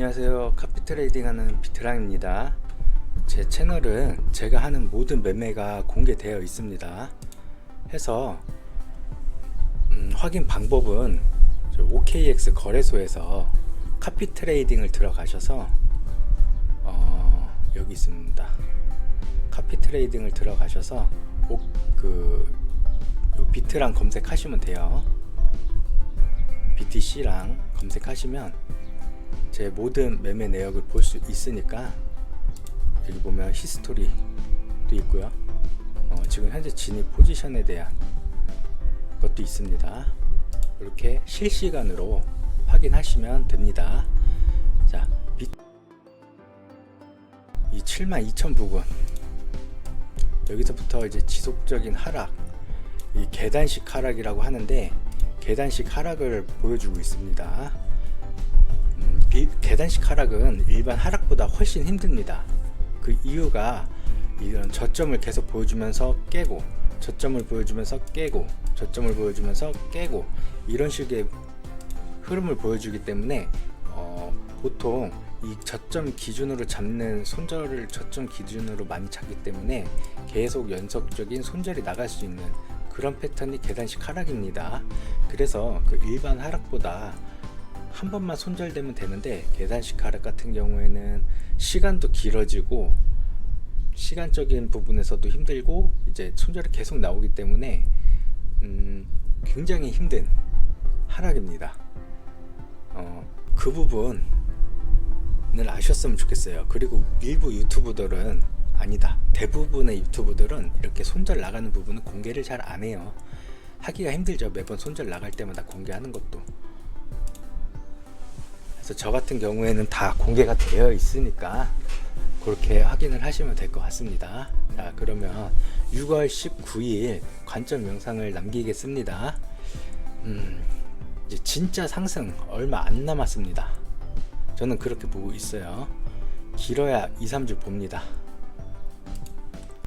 안녕하세요. 카피 트레이딩 하는 비트랑입니다. 제 채널은 제가 하는 모든 매매가 공개되어 있습니다. 해서 확인 방법은 OKX 거래소에서 카피 트레이딩을 들어가셔서 여기 있습니다. 카피 트레이딩을 들어가셔서 비트랑 검색하시면 돼요. BTC랑 검색하시면 제 모든 매매 내역을 볼 수 있으니까, 여기 보면 히스토리도 있고요. 지금 현재 진입 포지션에 대한 것도 있습니다. 이렇게 실시간으로 확인하시면 됩니다. 자, 이 72,000 부근, 여기서부터 이제 지속적인 하락, 이 계단식 하락이라고 하는데, 계단식 하락을 보여주고 있습니다. 계단식 하락은 일반 하락보다 훨씬 힘듭니다. 그 이유가 이런 저점을 계속 보여주면서 깨고, 저점을 보여주면서 깨고, 저점을 보여주면서 깨고, 이런 식의 흐름을 보여주기 때문에 보통 이 저점 기준으로 잡는 손절을 저점 기준으로 많이 잡기 때문에 계속 연속적인 손절이 나갈 수 있는 그런 패턴이 계단식 하락입니다. 그래서 그 일반 하락보다 한 번만 손절되면 되는데, 계단식 하락 같은 경우에는 시간도 길어지고 시간적인 부분에서도 힘들고 이제 손절이 계속 나오기 때문에 굉장히 힘든 하락입니다. 그 부분을 아셨으면 좋겠어요. 그리고 일부 유튜브들은, 아니다, 대부분의 유튜브들은 이렇게 손절 나가는 부분은 공개를 잘 안 해요. 하기가 힘들죠. 매번 손절 나갈 때마다 공개하는 것도. 그래서 저 같은 경우에는 다 공개가 되어 있으니까 그렇게 확인을 하시면 될 것 같습니다. 자, 그러면 6월 19일 관점 영상을 남기겠습니다. 이제 진짜 상승 얼마 안 남았습니다. 저는 그렇게 보고 있어요. 길어야 2-3주 봅니다.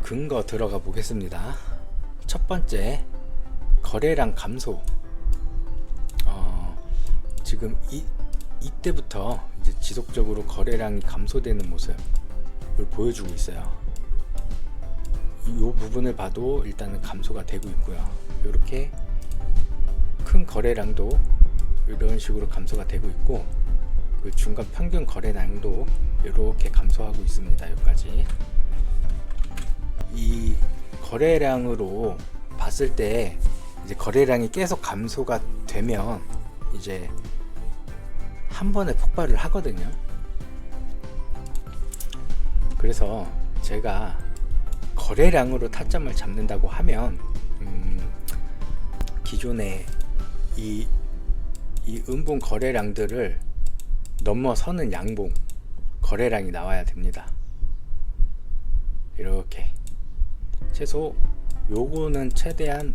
근거 들어가 보겠습니다. 첫 번째, 거래량 감소. 지금 이때부터 이제 지속적으로 거래량이 감소되는 모습을 보여주고 있어요. 이 부분을 봐도 일단은 감소가 되고 있고요. 이렇게 큰 거래량도 이런 식으로 감소가 되고 있고, 그 중간 평균 거래량도 이렇게 감소하고 있습니다. 여기까지. 이 거래량으로 봤을 때 이제 거래량이 계속 감소가 되면 이제 한 번에 폭발을 하거든요. 그래서 제가 거래량으로 타점을 잡는다고 하면 기존의 이 음봉 거래량들을 넘어서는 양봉 거래량이 나와야 됩니다. 이렇게 최소 요거는 최대한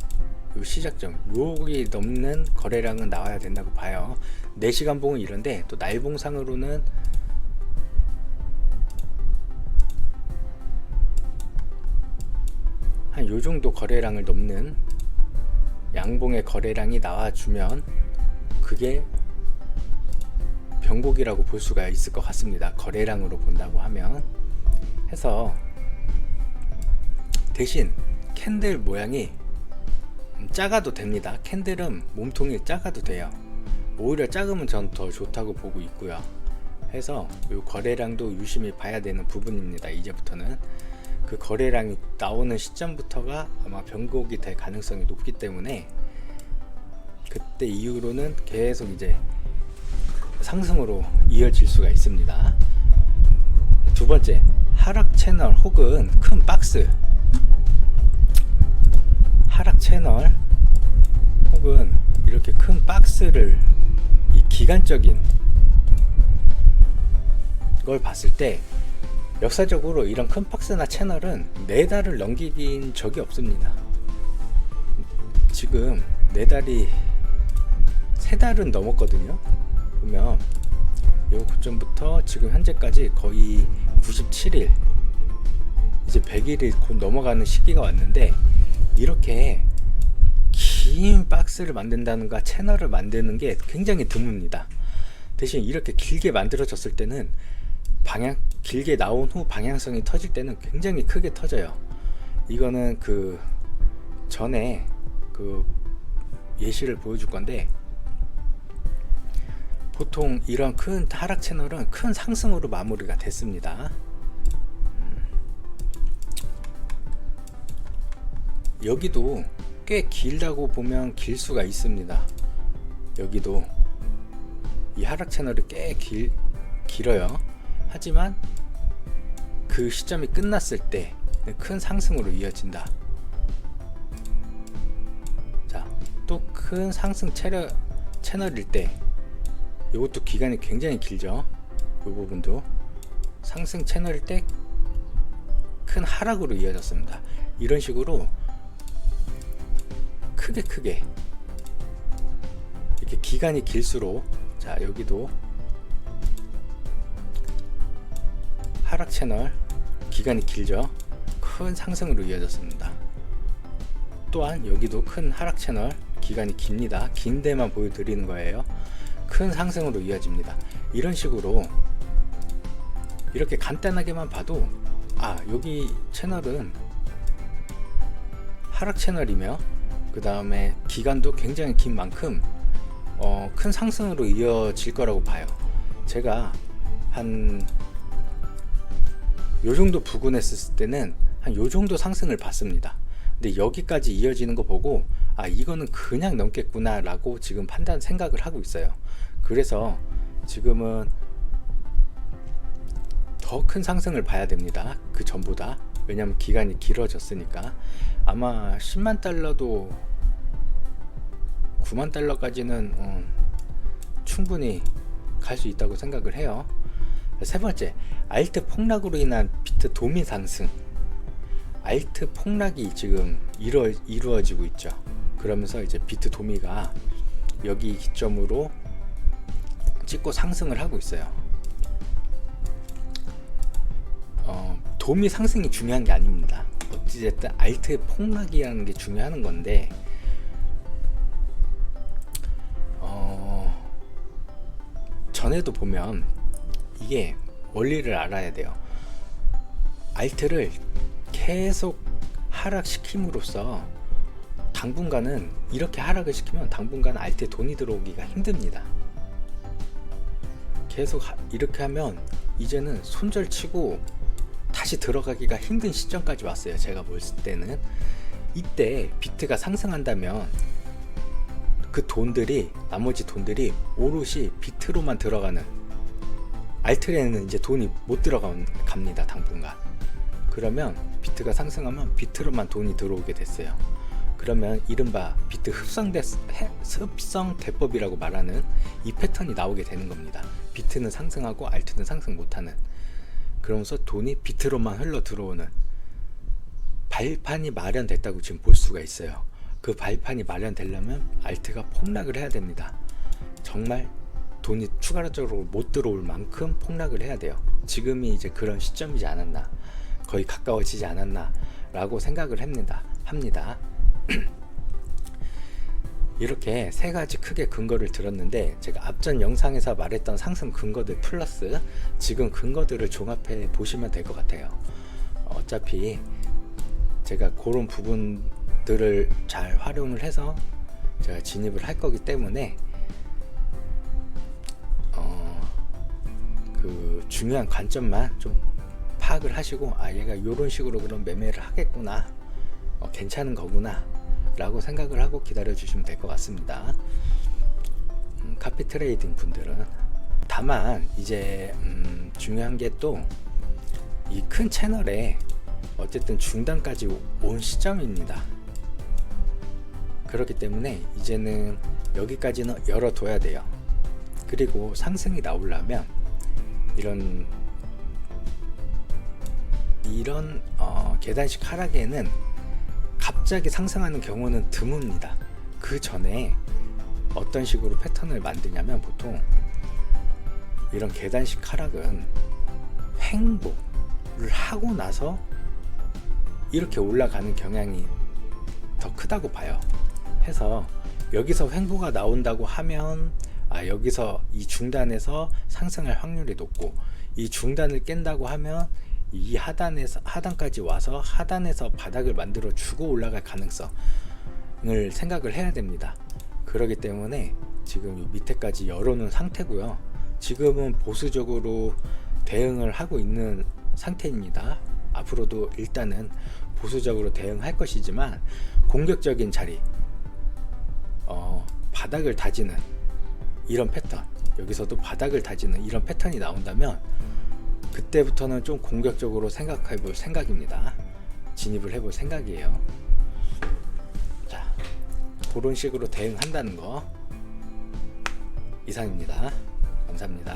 요 시작점 여기 넘는 거래량은 나와야 된다고 봐요. 4시간 봉은 이런데, 또 날봉상으로는 한 요정도 거래량을 넘는 양봉의 거래량이 나와주면 그게 변곡이라고 볼 수가 있을 것 같습니다. 거래량으로 본다고 하면. 해서 대신 캔들 모양이 작아도 됩니다. 캔들은 몸통이 작아도 돼요. 오히려 작으면 전 더 좋다고 보고 있고요. 해서 이 거래량도 유심히 봐야 되는 부분입니다. 이제부터는 그 거래량이 나오는 시점부터가 아마 변곡이 될 가능성이 높기 때문에 그때 이후로는 계속 이제 상승으로 이어질 수가 있습니다. 두 번째, 하락 채널 혹은 큰 박스, 하락 채널 혹은 이렇게 큰 박스를, 이 기간적인 걸 봤을 때 역사적으로 이런 큰 박스나 채널은 4달을 넘기긴 적이 없습니다. 지금 4달이 3달은 넘었거든요. 보면 이 고점부터 지금 현재까지 거의 97일, 이제 100일이 곧 넘어가는 시기가 왔는데, 이렇게 긴 박스를 만든다는가 채널을 만드는 게 굉장히 드뭅니다. 대신 이렇게 길게 만들어졌을 때는 길게 나온 후 방향성이 터질 때는 굉장히 크게 터져요. 이거는 그 전에 그 예시를 보여줄 건데, 보통 이런 큰 하락 채널은 큰 상승으로 마무리가 됐습니다. 여기도 꽤 길다고 보면 길 수가 있습니다. 여기도 이 하락 채널이 꽤 길어요. 하지만 그 시점이 끝났을 때 큰 상승으로 이어진다. 자, 또 큰 상승 채널일 때, 이것도 기간이 굉장히 길죠. 이 부분도 상승 채널일 때 큰 하락으로 이어졌습니다. 이런 식으로 크게 이렇게 기간이 길수록, 자, 여기도 하락 채널 기간이 길죠. 큰 상승으로 이어졌습니다. 또한 여기도 큰 하락 채널 기간이 깁니다. 긴 데만 보여드리는 거예요. 큰 상승으로 이어집니다. 이런 식으로 이렇게 간단하게만 봐도, 여기 채널은 하락 채널이며 그 다음에 기간도 굉장히 긴 만큼 큰 상승으로 이어질 거라고 봐요. 제가 한 요정도 부근했을 때는 한 요정도 상승을 봤습니다. 근데 여기까지 이어지는 거 보고 이거는 그냥 넘겠구나 라고 지금 생각을 하고 있어요. 그래서 지금은 더 큰 상승을 봐야 됩니다. 그 전보다. 왜냐면 기간이 길어졌으니까. 아마 10만 달러도 9만 달러까지는 충분히 갈 수 있다고 생각을 해요. 세 번째, 알트 폭락으로 인한 비트 도미 상승. 알트 폭락이 지금 이루어지고 있죠. 그러면서 이제 비트 도미가 여기 기점으로 찍고 상승을 하고 있어요. 도미 상승이 중요한 게 아닙니다. 어찌됐든 알트의 폭락이라는 게 중요한 건데, 전에도 보면 이게 원리를 알아야 돼요. 알트를 계속 하락시킴으로써 당분간은, 이렇게 하락을 시키면 당분간 알트에 돈이 들어오기가 힘듭니다. 계속 이렇게 하면 이제는 손절치고 다시 들어가기가 힘든 시점까지 왔어요. 제가 볼 때는 이때 비트가 상승한다면 그 돈들이, 나머지 돈들이 오롯이 비트로만 들어가는, 알트에는 이제 돈이 못 들어갑니다. 당분간. 그러면 비트가 상승하면 비트로만 돈이 들어오게 됐어요. 그러면 이른바 비트 흡성 대법이라고 말하는 이 패턴이 나오게 되는 겁니다. 비트는 상승하고 알트는 상승 못하는, 그러면서 돈이 비트로만 흘러 들어오는 발판이 마련됐다고 지금 볼 수가 있어요. 그 발판이 마련되려면 알트가 폭락을 해야 됩니다. 정말 돈이 추가적으로 못 들어올 만큼 폭락을 해야 돼요. 지금이 이제 그런 시점이지 않았나, 거의 가까워지지 않았나 라고 생각을 합니다. 이렇게 세 가지 크게 근거를 들었는데, 제가 앞전 영상에서 말했던 상승 근거들 플러스 지금 근거들을 종합해 보시면 될 것 같아요. 어차피 제가 그런 부분들을 잘 활용을 해서 제가 진입을 할 거기 때문에 그 중요한 관점만 좀 파악을 하시고, 얘가 이런 식으로 그런 매매를 하겠구나, 괜찮은 거구나 라고 생각을 하고 기다려 주시면 될 것 같습니다. 카피 트레이딩 분들은. 다만 이제 중요한 게 또 이 큰 채널에 어쨌든 중단까지 온 시점입니다. 그렇기 때문에 이제는 여기까지는 열어둬야 돼요. 그리고 상승이 나오려면 이런 계단식 하락에는 갑자기 상승하는 경우는 드뭅니다. 그 전에 어떤 식으로 패턴을 만드냐면, 보통 이런 계단식 하락은 횡보를 하고 나서 이렇게 올라가는 경향이 더 크다고 봐요. 해서 여기서 횡보가 나온다고 하면 여기서 이 중단에서 상승할 확률이 높고, 이 중단을 깬다고 하면 이 하단까지 와서 하단에서 바닥을 만들어 주고 올라갈 가능성을 생각을 해야 됩니다. 그렇기 때문에 지금 이 밑에까지 열어놓은 상태고요. 지금은 보수적으로 대응을 하고 있는 상태입니다. 앞으로도 일단은 보수적으로 대응할 것이지만, 공격적인 자리, 바닥을 다지는 이런 패턴, 여기서도 바닥을 다지는 이런 패턴이 나온다면 그때부터는 좀 공격적으로 생각해 볼 생각입니다. 진입을 해볼 생각이에요. 자, 그런 식으로 대응한다는 거 이상입니다. 감사합니다.